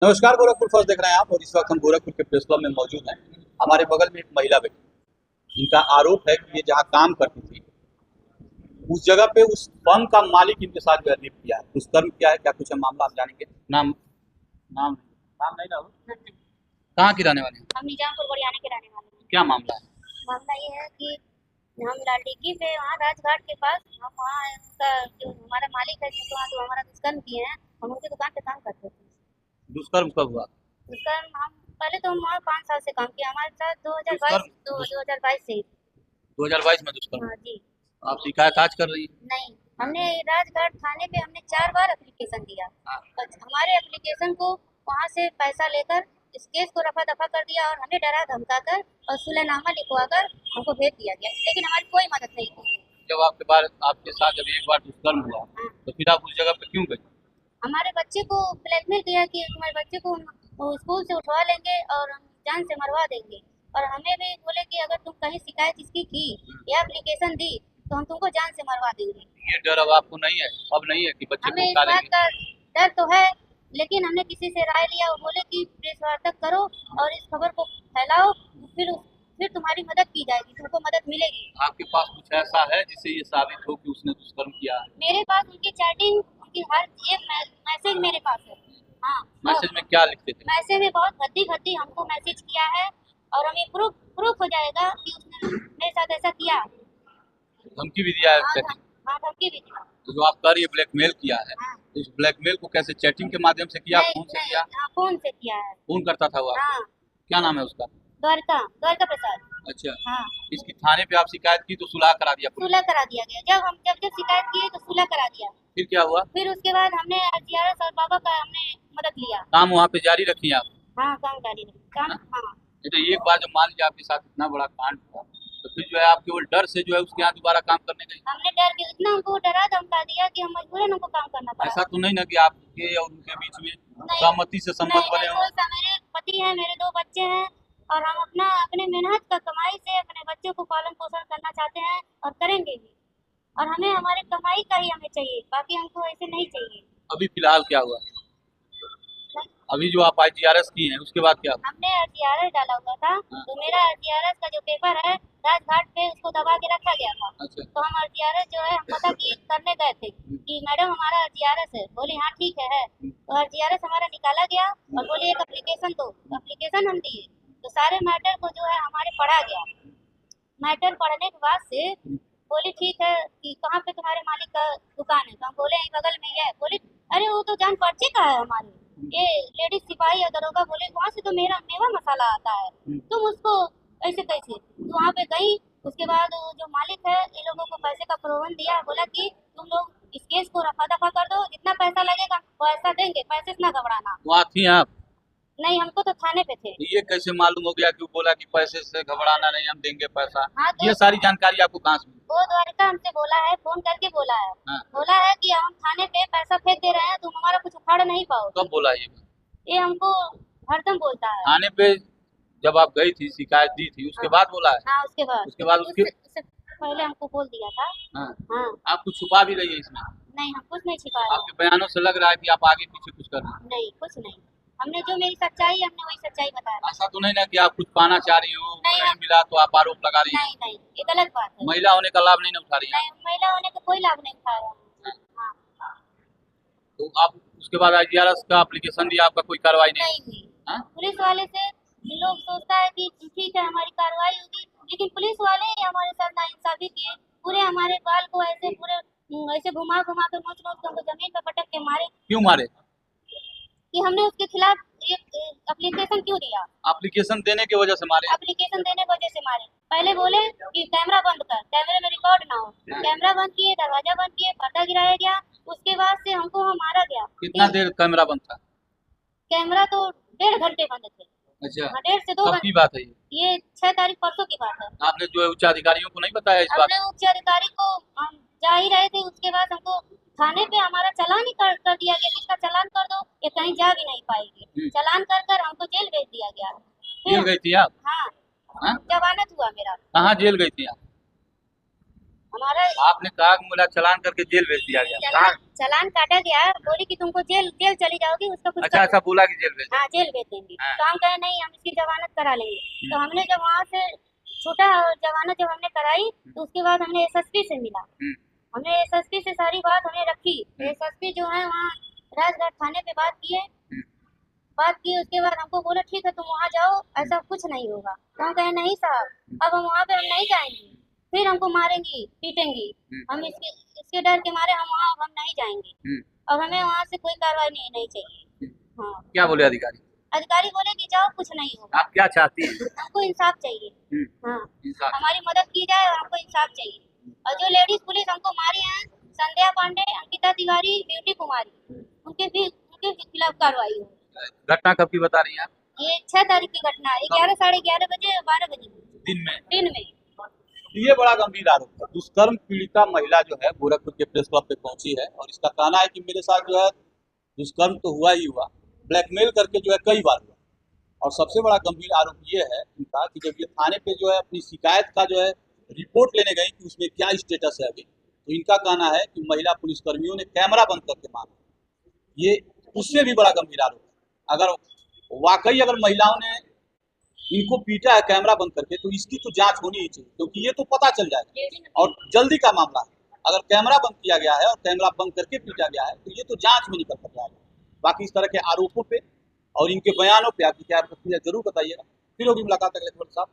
नमस्कार, गोरखपुर फर्स्ट देख रहे हैं आप। और इस वक्त हम गोरखपुर के प्रेस क्लब में मौजूद हैं। हमारे बगल में एक महिला बैठी, इनका आरोप है कि ये जहाँ काम करती थी उस जगह पे उस फर्म का मालिक इनके साथ जो है लिप्त किया है, दुष्कर्म किया है। क्या कुछ है मामला, आप जानेंगे। नाम नाम नाम नहीं ना? कहाँ की रहने वाली हैं? हम निजामपुर गुड़ियाने के रहने वाले हैं। क्या मामला है? मामला ये है कि हम लालडीगी पे वहाँ राजघाट के पास हम वहाँ उनका जो हमारा मालिक है जिसको वहाँ जो हमारा दुष्कर्म किए हैं, हम उनकी दुकान पे काम करते थे। दुष्कर्म कब हुआ? दुष्कर्म हम पहले तो हम वहाँ 5 साल से काम किया, हमारे साथ दुष्कर्म 2022 से ही। 2022 में दुष्कर्म? हाँ जी। आप शिकायत आज कर रही हैं? नहीं, हमने राजघाट थाने पे हमने 4 बार एप्लीकेशन दिया। हाँ। हमारे एप्लीकेशन को वहाँ से पैसा लेकर इस केस को रफा दफा कर दिया और हमें डरा धमका कर और सुलहनामा लिखवा कर हमको भेज दिया गया, लेकिन हमारी कोई मदद नहीं की। जब आपके साथ जब एक बार दुष्कर्म हुआ, हाँ। तो फिर आप उस जगह पे क्यों गए? हमारे बच्चे को ब्लैकमेल किया कि तुम्हारे बच्चे को वो स्कूल से उठवा लेंगे और हम जान से मरवा देंगे, और हमें भी बोले कि अगर तुम कहीं शिकायत इसकी की या एप्लीकेशन दी तो हम तुमको जान से मरवा देंगे। ये डर अब आपको नहीं है? अब नहीं है कि बच्चे हमें को इस उठा बात लेंगे? का डर तो है, लेकिन हमने किसी से राय लिया, वो बोले कि प्रेस वार्ता करो और इस खबर को फैलाओ, फिर तुम्हारी मदद की जाएगी, तुमको मदद मिलेगी। आपके पास कुछ ऐसा है जिससे ये साबित हो कि उसने दुष्कर्म किया है? मेरे पास उनकी चैटिंग, उनकी हर एक मैसेज मेरे पास है। हाँ। मैसेज में क्या लिखते थे? मैसेज में बहुत भद्दी भद्दी हमको मैसेज किया है, और हमें प्रूफ हो जाएगा कि उसने मेरे साथ ऐसा किया। धमकी भी दिया है? हाँ चैटिंग? हाँ, धमकी भी दी। तो जो आप कर ये ब्लैकमेल किया है, हाँ। तो इस ब्लैकमेल को कैसे, चैटिंग के माध्यम से किया, नहीं फोन से नहीं, किया? हाँ, फोन से किया है। फोन करता था वो आपको? हाँ। क्या नाम है उसका? द्वारका द्वारका प्रसाद। अच्छा। हाँ। इसकी थाने पे आप शिकायत की तो सुलह करा दिया पुलिस? सुलह करा दिया गया, जब शिकायत किए तो सुलह करा दिया। फिर क्या हुआ? फिर उसके बाद हमने आरजीआरएस और बाबा का हमने मदद लिया। काम वहाँ पे जारी रखी आप? हाँ, काम जारी रहे, काम। हाँ। नहीं तो एक बार जब मान लीजिए आपके साथ इतना बड़ा कांड हुआ, तो फिर जो है आप केवल डर से जो है उसके यहाँ दोबारा काम करने गए? हमने डर के इतना हमको डरा धमका दिया कि हम मजबूरन हमको काम करना पड़ा। ऐसा तो नहीं ना कि आपके और उनके बीच में नहीं, सहमति से संबंध बने हो? मेरे पति है, मेरे 2 बच्चे हैं, और हम अपने मेहनत का कमाई से अपने बच्चों को पालन पोषण करना चाहते हैं और करेंगे भी, और हमें हमारे कमाई का ही हमें चाहिए, बाकी हमको ऐसे नहीं चाहिए। अभी फिलहाल क्या हुआ? अभी जो आप आईजीआरएस की हैं उसके बाद क्या? हमने आरजीआरएस डाला हुआ था। हाँ। तो मेरा आरजीआरएस का जो पेपर है राजघाट पे उसको दबा के रखा गया था। अच्छा। तो हम आरजीआरएस जो है हम पता की करने गए थे कि मैडम हमारा आरजीआरएस है, बोली हाँ ठीक है। तो आरजीआरएस हमारा निकाला गया और बोली एक एप्लीकेशन दो, एप्लीकेशन हम दिए, तो सारे मैटर को जो है हमारे पढ़ा गया। मैटर पढ़ने के बाद से बोली ठीक है कि कहाँ पे तुम्हारे मालिक का दुकान है, तो हम बोले यहीं बगल में ही है। बोली अरे वो तो जान पर्चे का है हमारे, ये लेडीज सिपाही या दरोगा, बोले वहाँ से तो मेरा मेवा मसाला आता है, तुम उसको ऐसे कैसे। तो वहाँ पे गई, उसके बाद वो जो मालिक है इन लोगों को पैसे का प्रलोभन दिया, बोला कि तुम लोग इस केस को रफा दफा कर दो, जितना पैसा लगेगा वो ऐसा देंगे, पैसे से ना घबराना। वहाँ थी आप? नहीं, हमको तो थाने पे थे। तो ये कैसे मालूम हो गया कि वो बोला कि पैसे से घबराना नहीं, हम देंगे पैसा? हाँ, तो ये सारी जानकारी आपको कहाँ से मिली? वो द्वारका हमसे बोला है, फोन करके बोला है। हाँ। बोला है कि हम थाने पे पैसा फेंक दे रहे हैं, तुम हमारा कुछ उखाड़ नहीं पाओगे। कब बोला ये? ये हमको हरदम बोलता है। थाने पे जब आप गई थी, शिकायत दी थी, उसके हाँ। बाद बोला है? हाँ, उसके बाद उससे पहले हमको बोल दिया था। हाँ। हाँ। आप कुछ छुपा भी रही है इसमें? नहीं, हम कुछ नहीं छिपाया। आपके बयानों से लग रहा है कि आप आगे पीछे कुछ कर रहे हैं। नहीं, कुछ नहीं, हमने जो मेरी सच्चाई हमने वही सच्चाई बताया। ऐसा तो नहीं ना कि आप कुछ पाना चाह रही हो, नहीं, नहीं मिला तो आप आरोप लगा रही हैं? नहीं नहीं, ये गलत बात है। महिला होने का लाभ नहीं ना उठा रही हैं? नहीं, महिला होने का कोई लाभ नहीं उठा रहा हूँ। हाँ। तो आप उसके बाद आईजीआरएस का एप्लीकेशन दिया, आपका कोई कार्रवाई नहीं? नहीं हुई। हाँ? पुलिस वाले से लोग सोचता है कि ठीक है हमारी कार्रवाई होगी, लेकिन पुलिस वाले ही हमारे साथ नाइंसाफी किए। पूरे हमारे बाल को ऐसे पूरे ऐसे घुमा घुमा कर नोच नोच कर हमको जमीन पर पटक के मारे। क्यों मारे? कि हमने उसके खिलाफ एक एप्लीकेशन क्यों दिया। एप्लीकेशन देने की वजह से मारे? एप्लीकेशन देने की वजह से मारे। पहले बोले कि कैमरा बंद कर, कैमरे में रिकॉर्ड ना हो। कैमरा बंद किए, दरवाजा बंद किए, पर्दा गिराया गया, उसके बाद से हमको मारा गया। कितना देर कैमरा बंद था? कैमरा तो 1.5 घंटे बंद थे। अच्छा। हाँ, 1.5 से 2 कब घंटे। की बात है ये? ये 6 तारीख परसों की बात है। आपने जो है उच्च अधिकारियों को नहीं बताया इस बात? हमने उच्च अधिकारी को, हम जा ही रहे थे, उसके बाद हमको थाने पे हमारा चालान ही कर दिया गया, इसका चालान कर दो, ये कहीं जा भी नहीं पाएगी। चालान कर कर हमको जेल भेज दिया गया। जेल गई थी आप? हाँ, हाँ? जमानत हुआ मेरा। कहाँ जेल गई थी आप? हमारा आपने कहा कि मुला चालान करके जेल भेज दिया गया। चालान चालान काटा गया, बोली कि तुमको जेल जेल चली जाओगी, उसका कुछ अच्छा अच्छा बोला कि जेल भेज। हाँ जेल भेज देंगे। हाँ। तो हम कहे नहीं, हम इसकी जमानत करा लेंगे। तो हमने जब वहाँ से छूटा और जमानत जब हमने कराई, तो उसके बाद हमने एसएसपी से मिला। हमने एसएसपी से सारी बात हमने रखी। एसएसपी जो है वहाँ राजघाट थाने पे बात किए। उसके बाद हमको बोला ठीक है तुम वहाँ जाओ, ऐसा कुछ नहीं होगा। तो हम कहे नहीं साहब, अब हम वहाँ पे हम नहीं जाएंगे, फिर हमको मारेंगी पीटेंगी। हम इसके डर के मारे हम वहाँ हम नहीं जाएंगे। और हमें वहाँ से कोई कार्रवाई नहीं चाहिए। हाँ। क्या बोले अधिकारी? अधिकारी बोले कि जाओ, कुछ नहीं होगा। आप क्या चाहती हैं? हमको इंसाफ चाहिए। हाँ, इंसाफ। हमारी मदद की जाए और हमको इंसाफ चाहिए। और जो लेडीज पुलिस हमको मारी है, संध्या पांडे, अंकिता तिवारी, ब्यूटी कुमारी, उनके खिलाफ कार्रवाई हो। घटना कब की बता रही हैं आप? ये 6 तारीख की घटना है, 11 साढ़े 11 बजे 12 बजे दिन में। ये बड़ा गंभीर आरोप है। दुष्कर्म पीड़िता महिला जो है गोरखपुर के प्रेस क्लब पे पहुंची है और इसका कहना है कि मेरे साथ जो है दुष्कर्म तो हुआ ही हुआ, ब्लैकमेल करके जो है कई बार हुआ। और सबसे बड़ा गंभीर आरोप ये है इनका कि जब ये थाने पे जो है अपनी शिकायत का जो है रिपोर्ट लेने गई कि उसमें क्या स्टेटस है अभी, तो इनका कहना है कि महिला पुलिसकर्मियों ने कैमरा बंद करके मारा। ये उससे भी बड़ा गंभीर आरोप है। अगर वाकई अगर महिलाओं ने इनको पीटा है कैमरा बंद करके, तो इसकी तो जांच होनी ही चाहिए, क्योंकि ये तो पता चल जाएगा और जल्दी का मामला है। अगर कैमरा बंद किया गया है और कैमरा बंद करके पीटा गया है, तो ये तो जांच में निकल कर जाएगा। बाकी इस तरह के आरोपों पे और इनके बयानों पे आपकी क्या प्रतिक्रिया जरूर बताइएगा। फिर होगी मुलाकात अगले खबर साहब।